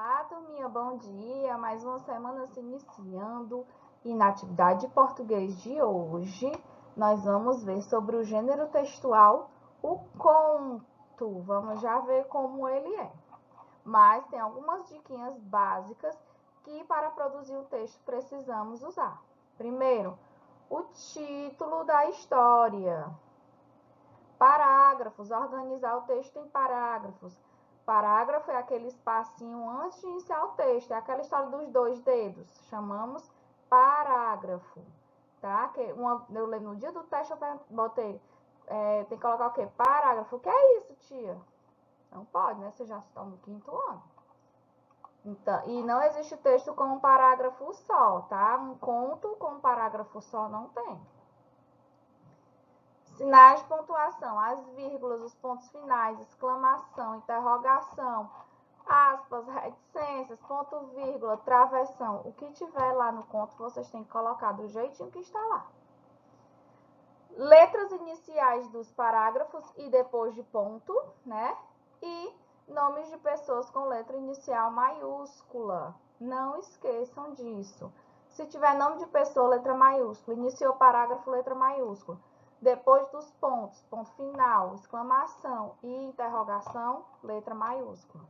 Olá, turminha, bom dia. Mais uma semana se iniciando e na atividade de português de hoje, nós vamos ver sobre o gênero textual, o conto. Vamos já ver como ele é. Mas tem algumas diquinhas básicas que para produzir o texto precisamos usar. Primeiro, o título da história. Parágrafos, organizar o texto em parágrafos. Parágrafo é aquele espacinho antes de iniciar o texto, é aquela história dos 2 dedos, chamamos parágrafo, tá? Eu lembro no dia do teste, eu botei, tem que colocar o quê? Parágrafo. O que é isso, tia? Não pode, né? Você já está no 5º ano. Então, e não existe texto com um parágrafo só, tá? Um conto com um parágrafo só não tem. Sinais de pontuação, as vírgulas, os pontos finais, exclamação, interrogação, aspas, reticências, ponto, vírgula, travessão. O que tiver lá no conto, vocês têm que colocar do jeitinho que está lá. Letras iniciais dos parágrafos e depois de ponto, né? E nomes de pessoas com letra inicial maiúscula. Não esqueçam disso. Se tiver nome de pessoa, letra maiúscula. Iniciou o parágrafo, letra maiúscula. Depois dos pontos, ponto final, exclamação e interrogação, letra maiúscula.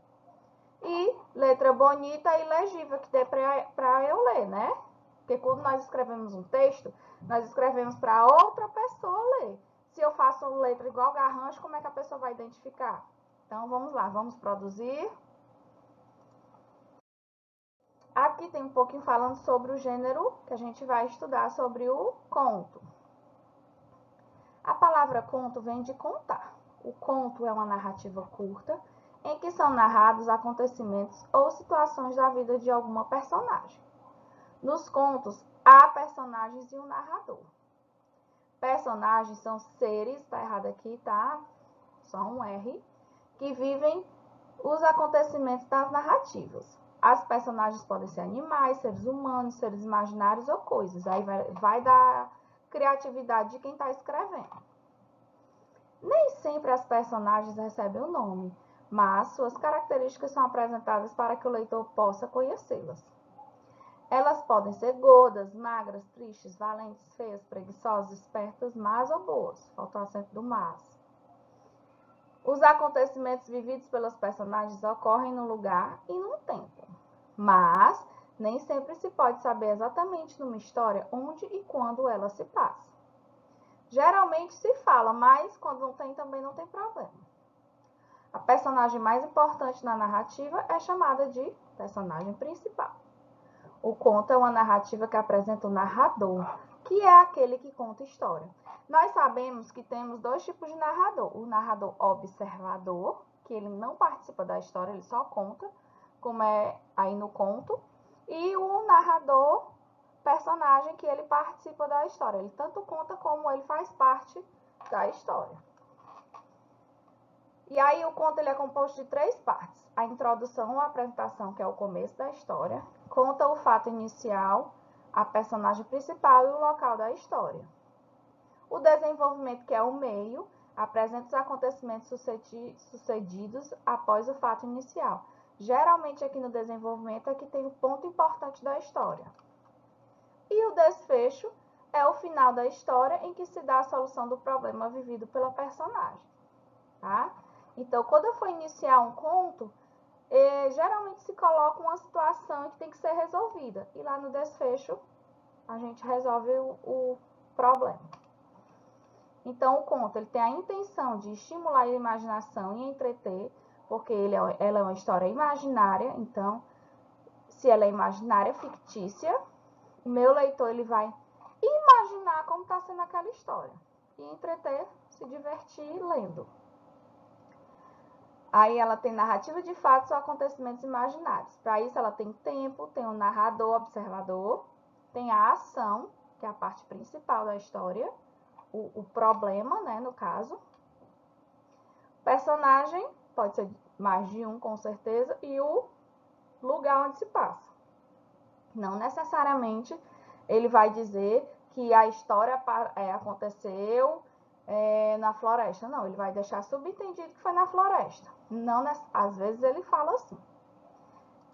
E letra bonita e legível, que dê para eu ler, né? Porque quando nós escrevemos um texto, nós escrevemos para outra pessoa ler. Se eu faço letra igual garrancho, como é que a pessoa vai identificar? Então, vamos lá, vamos produzir. Aqui tem um pouquinho falando sobre o gênero que a gente vai estudar, sobre o conto. A palavra conto vem de contar. O conto é uma narrativa curta em que são narrados acontecimentos ou situações da vida de alguma personagem. Nos contos, há personagens e um narrador. Personagens são seres, tá errado aqui, tá? Só um R, que vivem os acontecimentos das narrativas. As personagens podem ser animais, seres humanos, seres imaginários ou coisas. Aí vai da criatividade de quem está escrevendo. Nem sempre as personagens recebem o nome, mas suas características são apresentadas para que o leitor possa conhecê-las. Elas podem ser gordas, magras, tristes, valentes, feias, preguiçosas, espertas, más ou boas. Falta o acento do mas. Os acontecimentos vividos pelos personagens ocorrem num lugar e num tempo. Mas nem sempre se pode saber exatamente numa história onde e quando ela se passa. Geralmente se fala, mas quando não tem, também não tem problema. A personagem mais importante na narrativa é chamada de personagem principal. O conto é uma narrativa que apresenta o narrador, que é aquele que conta história. Nós sabemos que temos 2 tipos de narrador. O narrador observador, que ele não participa da história, ele só conta, como é aí no conto. E o narrador personagem, que ele participa da história. Ele tanto conta como ele faz parte da história. E aí o conto ele é composto de 3 partes. A introdução ou apresentação, que é o começo da história, conta o fato inicial, a personagem principal e o local da história. O desenvolvimento, que é o meio, apresenta os acontecimentos sucedidos após o fato inicial. Geralmente aqui no desenvolvimento é que tem o ponto importante da história. E o desfecho é o final da história em que se dá a solução do problema vivido pela personagem, tá? Então, quando eu for iniciar um conto, geralmente se coloca uma situação que tem que ser resolvida. E lá no desfecho, a gente resolve o problema. Então, o conto ele tem a intenção de estimular a imaginação e entreter, porque ela é uma história imaginária. Então, se ela é imaginária, fictícia, o meu leitor ele vai imaginar como está sendo aquela história. E entreter, se divertir lendo. Aí ela tem narrativa de fatos ou acontecimentos imaginários. Para isso ela tem tempo, tem o narrador, observador, tem a ação, que é a parte principal da história, o problema, né, no caso. Personagem, pode ser mais de um com certeza, e o lugar onde se passa. Não necessariamente ele vai dizer que a história aconteceu na floresta. Não, ele vai deixar subentendido que foi na floresta. Não, às vezes ele fala assim.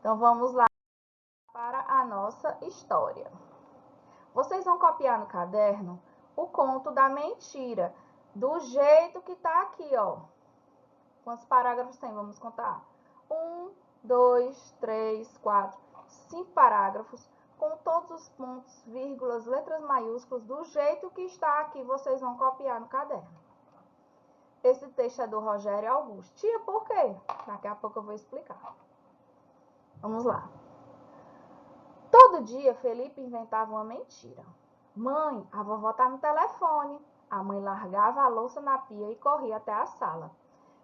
Então, vamos lá para a nossa história. Vocês vão copiar no caderno o conto da mentira, do jeito que tá aqui, ó. Quantos parágrafos tem? Vamos contar. 1, 2, 3, 4, 5 parágrafos, com todos os pontos, vírgulas, letras maiúsculas, do jeito que está aqui, vocês vão copiar no caderno. Esse texto é do Rogério Augusto. Tia, por quê? Daqui a pouco eu vou explicar. Vamos lá. Todo dia, Felipe inventava uma mentira. Mãe, a vovó tá no telefone. A mãe largava a louça na pia e corria até a sala.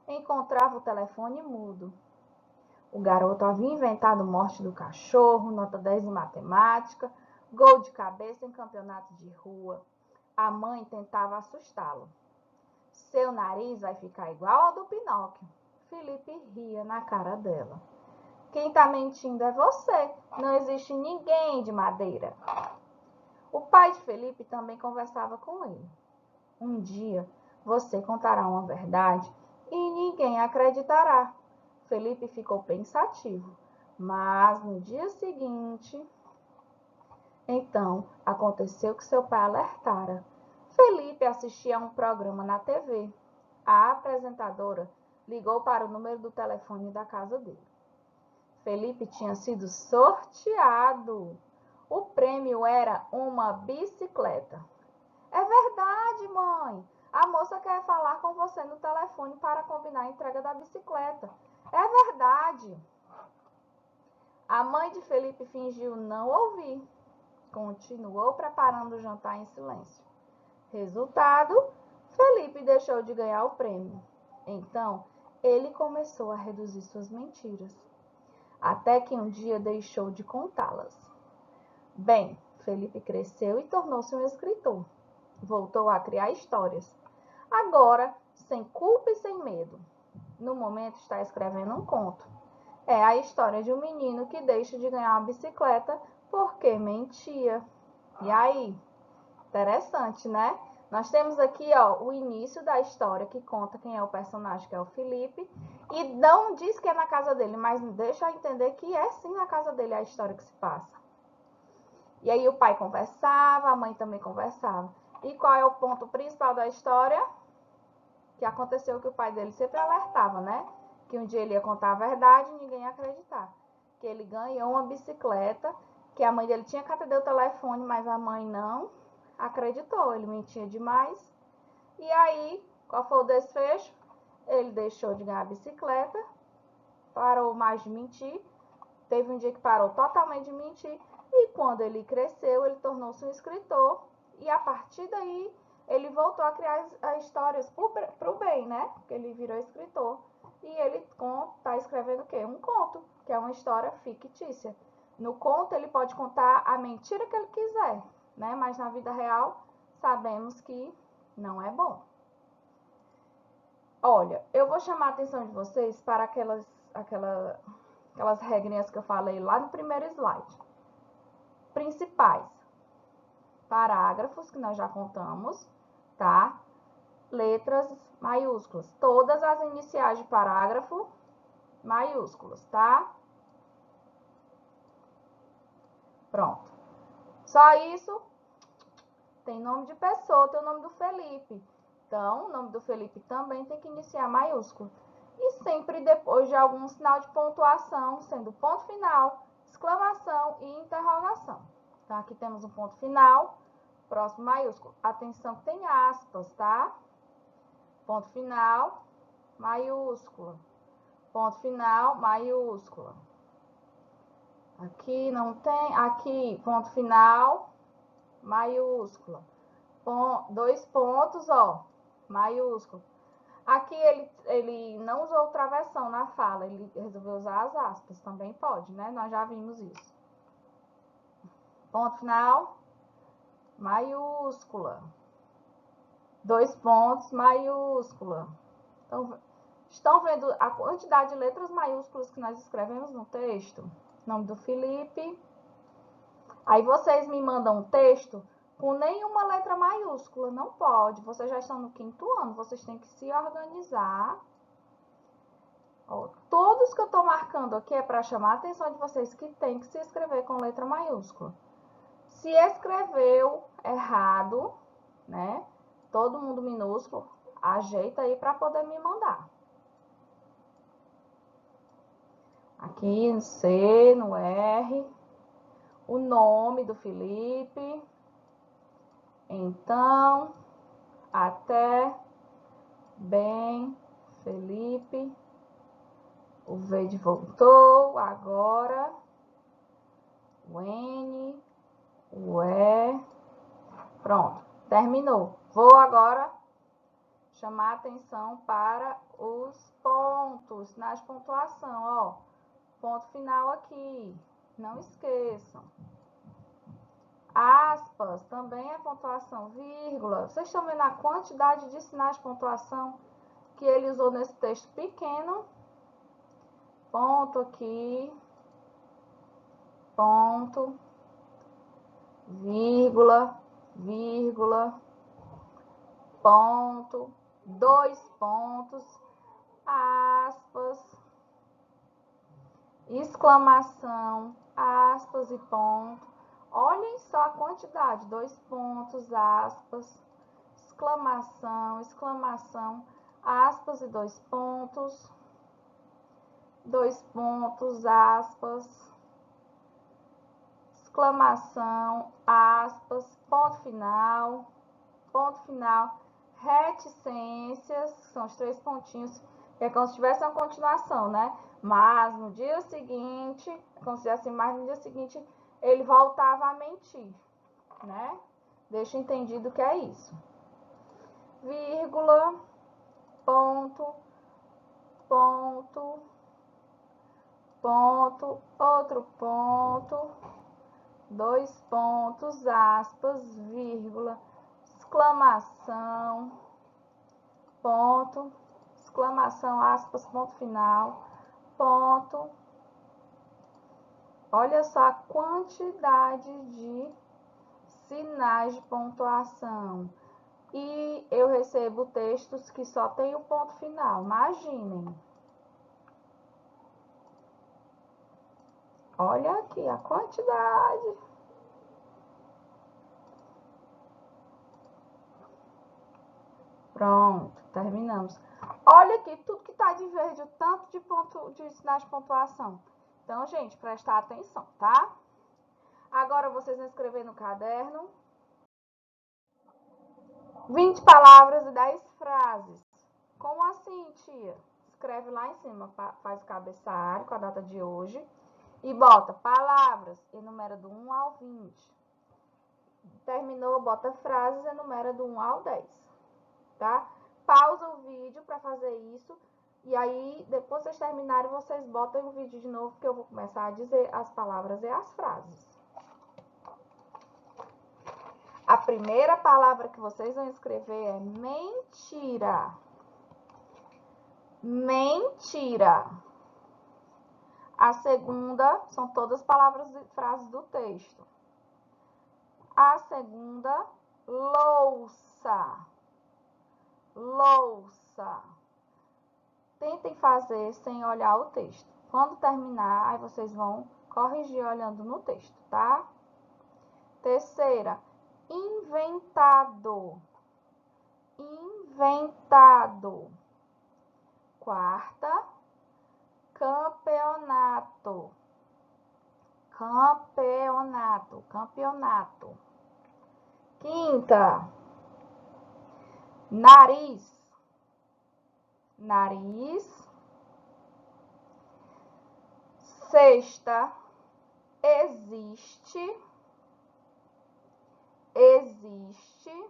Encontrava o telefone mudo. O garoto havia inventado morte do cachorro, nota 10 em matemática, gol de cabeça em campeonato de rua. A mãe tentava assustá-lo. Seu nariz vai ficar igual ao do Pinóquio. Felipe ria na cara dela. Quem tá mentindo é você. Não existe ninguém de madeira. O pai de Felipe também conversava com ele. Um dia você contará uma verdade e ninguém acreditará. Felipe ficou pensativo, mas no dia seguinte, então, aconteceu que seu pai alertara. Felipe assistia a um programa na TV. A apresentadora ligou para o número do telefone da casa dele. Felipe tinha sido sorteado. O prêmio era uma bicicleta. É verdade, mãe. A moça quer falar com você no telefone para combinar a entrega da bicicleta. É verdade. A mãe de Felipe fingiu não ouvir. Continuou preparando o jantar em silêncio. Resultado, Felipe deixou de ganhar o prêmio. Então, ele começou a reduzir suas mentiras. Até que um dia deixou de contá-las. Bem, Felipe cresceu e tornou-se um escritor. Voltou a criar histórias. Agora, sem culpa e sem medo. No momento, está escrevendo um conto. É a história de um menino que deixa de ganhar uma bicicleta porque mentia. E aí? Interessante, né? Nós temos aqui, ó, o início da história que conta quem é o personagem, que é o Felipe. E não diz que é na casa dele, mas deixa eu entender que é sim na casa dele a história que se passa. E aí o pai conversava, a mãe também conversava. E qual é o ponto principal da história? Que aconteceu que o pai dele sempre alertava, né? Que um dia ele ia contar a verdade e ninguém ia acreditar. Que ele ganhou uma bicicleta, que a mãe dele tinha que atender o telefone, mas a mãe não acreditou. Ele mentia demais. E aí, qual foi o desfecho? Ele deixou de ganhar a bicicleta, parou mais de mentir. Teve um dia que parou totalmente de mentir. E quando ele cresceu, ele tornou-se um escritor. E a partir daí, ele voltou a criar as histórias para o bem, né? Porque ele virou escritor. E ele está escrevendo o quê? Um conto, que é uma história fictícia. No conto, ele pode contar a mentira que ele quiser, né? Mas na vida real, sabemos que não é bom. Olha, eu vou chamar a atenção de vocês para aquelas regrinhas que eu falei lá no primeiro slide. Principais. Parágrafos, que nós já contamos, tá? Letras maiúsculas. Todas as iniciais de parágrafo, maiúsculas, tá? Pronto. Só isso. Tem nome de pessoa, tem o nome do Felipe. Então, o nome do Felipe também tem que iniciar maiúsculo. E sempre depois de algum sinal de pontuação, sendo ponto final, exclamação e interrogação. Então, aqui temos um ponto final, próximo maiúsculo. Atenção que tem aspas, tá? Ponto final, maiúscula. Ponto final, maiúscula. Aqui não tem, aqui, ponto final, maiúscula. Dois pontos, ó, maiúsculo. Aqui ele não usou travessão na fala, ele resolveu usar as aspas, também pode, né? Nós já vimos isso. Ponto final, maiúscula. Dois pontos, maiúscula. Então, estão vendo a quantidade de letras maiúsculas que nós escrevemos no texto? Nome do Felipe. Aí vocês me mandam um texto com nenhuma letra maiúscula. Não pode. Vocês já estão no 5º ano. Vocês têm que se organizar Ó, todos que eu tô marcando aqui é para chamar a atenção de vocês que tem que se escrever com letra maiúscula. Se escreveu errado, né? Todo mundo minúsculo, ajeita aí para poder me mandar. Aqui no C, no R, o nome do Felipe. Então, até, bem, Felipe. O V de voltou, agora. O N, o E. Pronto, terminou. Vou agora chamar a atenção para os pontos, nas pontuação, ó. Ponto final aqui, não esqueçam. Aspas, também é pontuação, vírgula. Vocês estão vendo a quantidade de sinais de pontuação que ele usou nesse texto pequeno? Ponto aqui, ponto, vírgula, vírgula, ponto, 2 pontos, aspas, exclamação, aspas e ponto. Olhem só a quantidade, 2 pontos, aspas, exclamação, exclamação, aspas e 2 pontos, 2 pontos, aspas, exclamação, aspas, ponto final, reticências, que são os 3 pontinhos, que é como se tivesse uma continuação, né? Mas no dia seguinte, como se assim, mas no dia seguinte ele voltava a mentir, né? Deixa entendido que é isso. Vírgula, ponto, ponto, ponto, outro ponto, 2 pontos, aspas, vírgula, exclamação, ponto, exclamação, aspas, ponto final, ponto. Olha só a quantidade de sinais de pontuação. E eu recebo textos que só tem o ponto final. Imaginem. Olha aqui a quantidade. Pronto, terminamos. Olha aqui, tudo que está de verde, o tanto de sinais de pontuação. Então, gente, prestar atenção, tá? Agora, vocês vão escrever no caderno 20 palavras e 10 frases. Como assim, tia? Escreve lá em cima, faz o cabeçalho com a data de hoje e bota palavras, enumera do 1 ao 20. Terminou, bota frases, enumera do 1 ao 10, tá? Pausa o vídeo para fazer isso e aí, depois que vocês terminarem, vocês botam o vídeo de novo que eu vou começar a dizer as palavras e as frases. A primeira palavra que vocês vão escrever é mentira. Mentira. A segunda são todas palavras e frases do texto. A segunda, louça. Louça. Tentem fazer sem olhar o texto. Quando terminar, aí vocês vão corrigir olhando no texto, tá? Terceira, inventado. Inventado. Quarta, campeonato. Campeonato. Campeonato. Quinta, nariz. Nariz. Sexta, existe. Existe.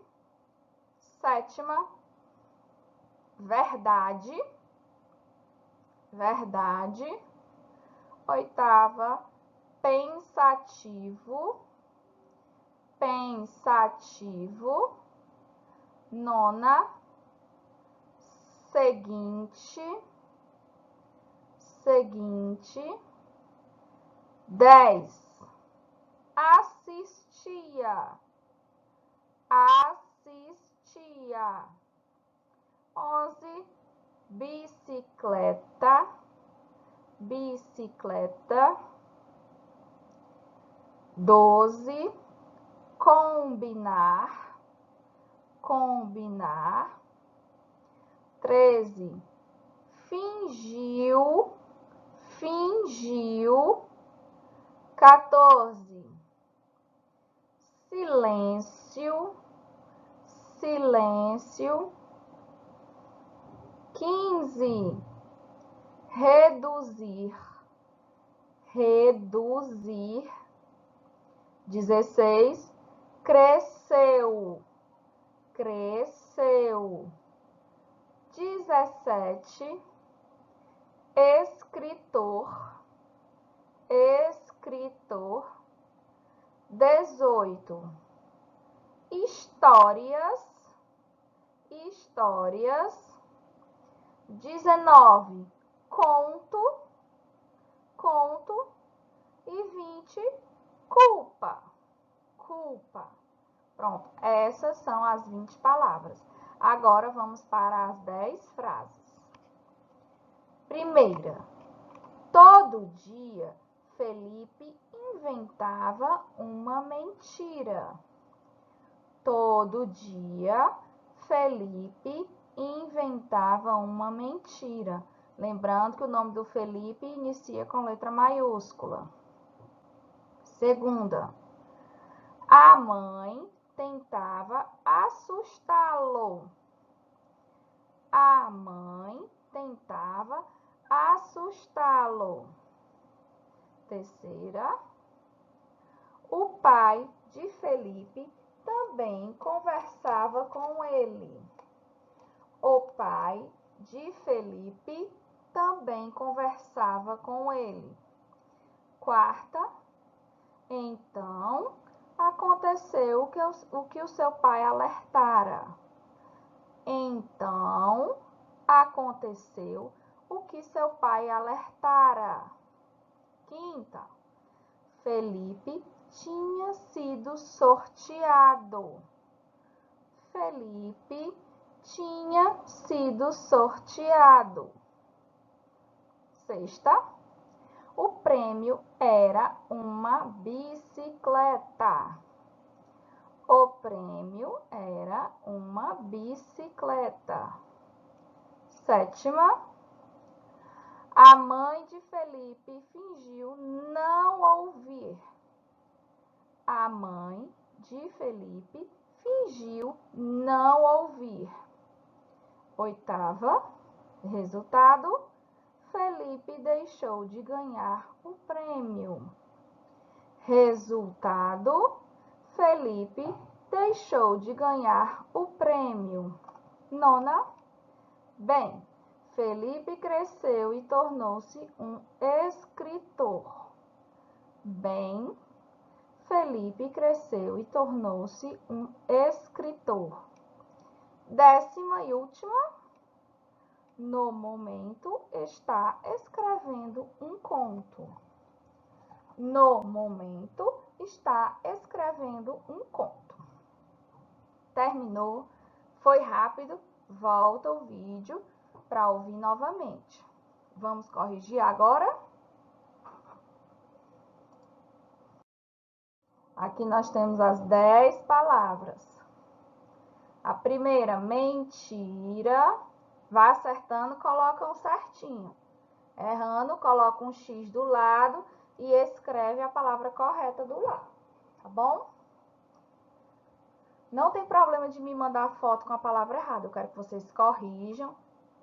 Sétima, verdade. Verdade. Oitava, pensativo. Pensativo. Nona, seguinte. Seguinte. 10, assistia. Assistia. 11, bicicleta. bicicleta. 12, combinar, combinar. 13, fingiu, fingiu. 14, silêncio, silêncio. 15, reduzir, reduzir. 16, cresceu, cresceu. 17, escritor, escritor. 18, histórias, histórias. 19, conto, conto. E 20, culpa, culpa. Pronto, essas são as 20 palavras. Agora vamos para as 10 frases. Primeira, todo dia Felipe inventava uma mentira. Todo dia Felipe inventava uma mentira. Lembrando que o nome do Felipe inicia com letra maiúscula. Segunda, a mãe tentava assustá-lo. A mãe tentava assustá-lo. Terceira, o pai de Felipe também conversava com ele. O pai de Felipe também conversava com ele. Quarta, então aconteceu o que o seu pai alertara. Então aconteceu o que seu pai alertara. Quinta, Felipe tinha sido sorteado. Felipe tinha sido sorteado. Sexta, o prêmio era uma bicicleta. O prêmio era uma bicicleta. Sétima, a mãe de Felipe fingiu não ouvir. A mãe de Felipe fingiu não ouvir. Oitava, resultado, Felipe deixou de ganhar o prêmio. Resultado, Felipe deixou de ganhar o prêmio. Nona, bem, Felipe cresceu e tornou-se um escritor. Bem, Felipe cresceu e tornou-se um escritor. Décima e última, no momento está escrevendo um conto. No momento está escrevendo um conto. Terminou? Foi rápido? Volta o vídeo para ouvir novamente. Vamos corrigir agora? Aqui nós temos as 10 palavras. A primeira, mentira. Vai acertando, coloca um certinho. Errando, coloca um X do lado e escreve a palavra correta do lado. Tá bom? Não tem problema de me mandar foto com a palavra errada. Eu quero que vocês corrijam.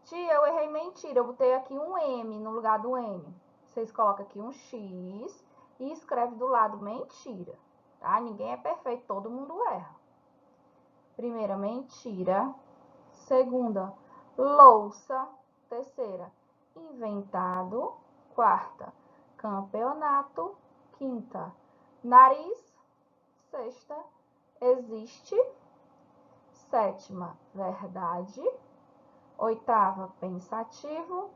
Tia, eu errei mentira. Eu botei aqui um M no lugar do M. Vocês colocam aqui um X e escreve do lado mentira. Tá? Ninguém é perfeito, todo mundo erra. Primeira, mentira. Segunda, louça. Terceira, inventado. Quarta, campeonato. Quinta, nariz. Sexta, existe. Sétima, verdade. Oitava, pensativo.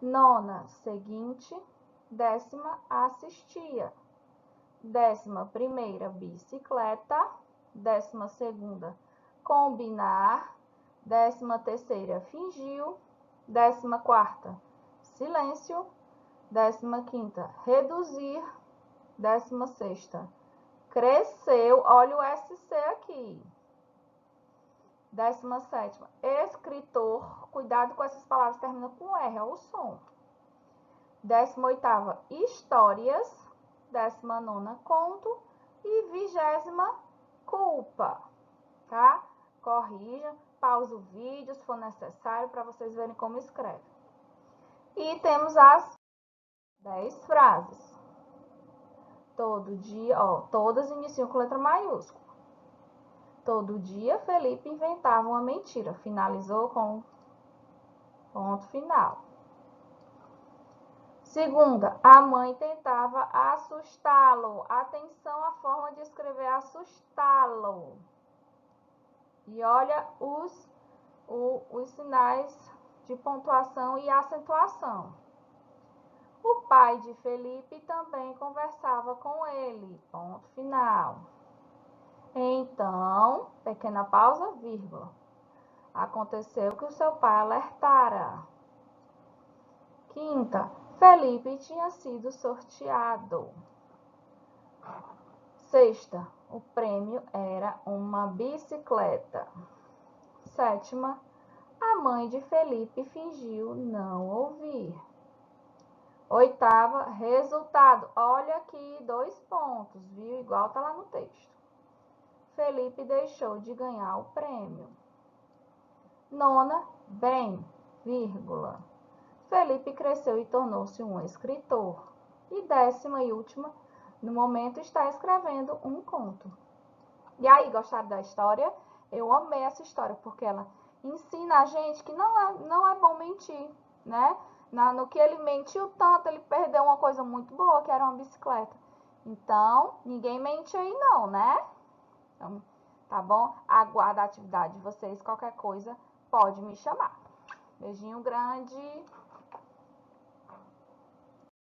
Nona, seguinte. Décima, assistia. 11ª, bicicleta. 12ª, combinar. 13ª, fingiu. 14ª, silêncio. 15ª, reduzir. 16ª, cresceu. Olha o SC aqui. 17ª, escritor. Cuidado com essas palavras que terminam com R, é o som. 18ª, histórias. 19ª, conto. E 20ª, culpa. Tá? Corrijam, pausa o vídeo se for necessário para vocês verem como escreve. E temos as 10 frases. Todo dia, ó, todas iniciam com letra maiúscula. Todo dia Felipe inventava uma mentira. Finalizou com ponto final. Segunda, a mãe tentava assustá-lo. Atenção à forma de escrever assustá-lo. E olha os sinais de pontuação e acentuação. O pai de Felipe também conversava com ele. Ponto final. Então, pequena pausa, vírgula. Aconteceu que o seu pai alertara. Quinta, Felipe tinha sido sorteado. Sexta, o prêmio era uma bicicleta. Sétima, a mãe de Felipe fingiu não ouvir. Oitava, resultado. Olha aqui, 2 pontos, viu? Igual tá lá no texto. Felipe deixou de ganhar o prêmio. Nona, bem, vírgula. Felipe cresceu e tornou-se um escritor. E 10ª e última, no momento está escrevendo um conto. E aí, gostaram da história? Eu amei essa história, porque ela ensina a gente que não é bom mentir, né? No que ele mentiu tanto, ele perdeu uma coisa muito boa, que era uma bicicleta. Então, ninguém mente aí não, né? Então, tá bom? Aguardo a atividade de vocês. Qualquer coisa, pode me chamar. Beijinho grande.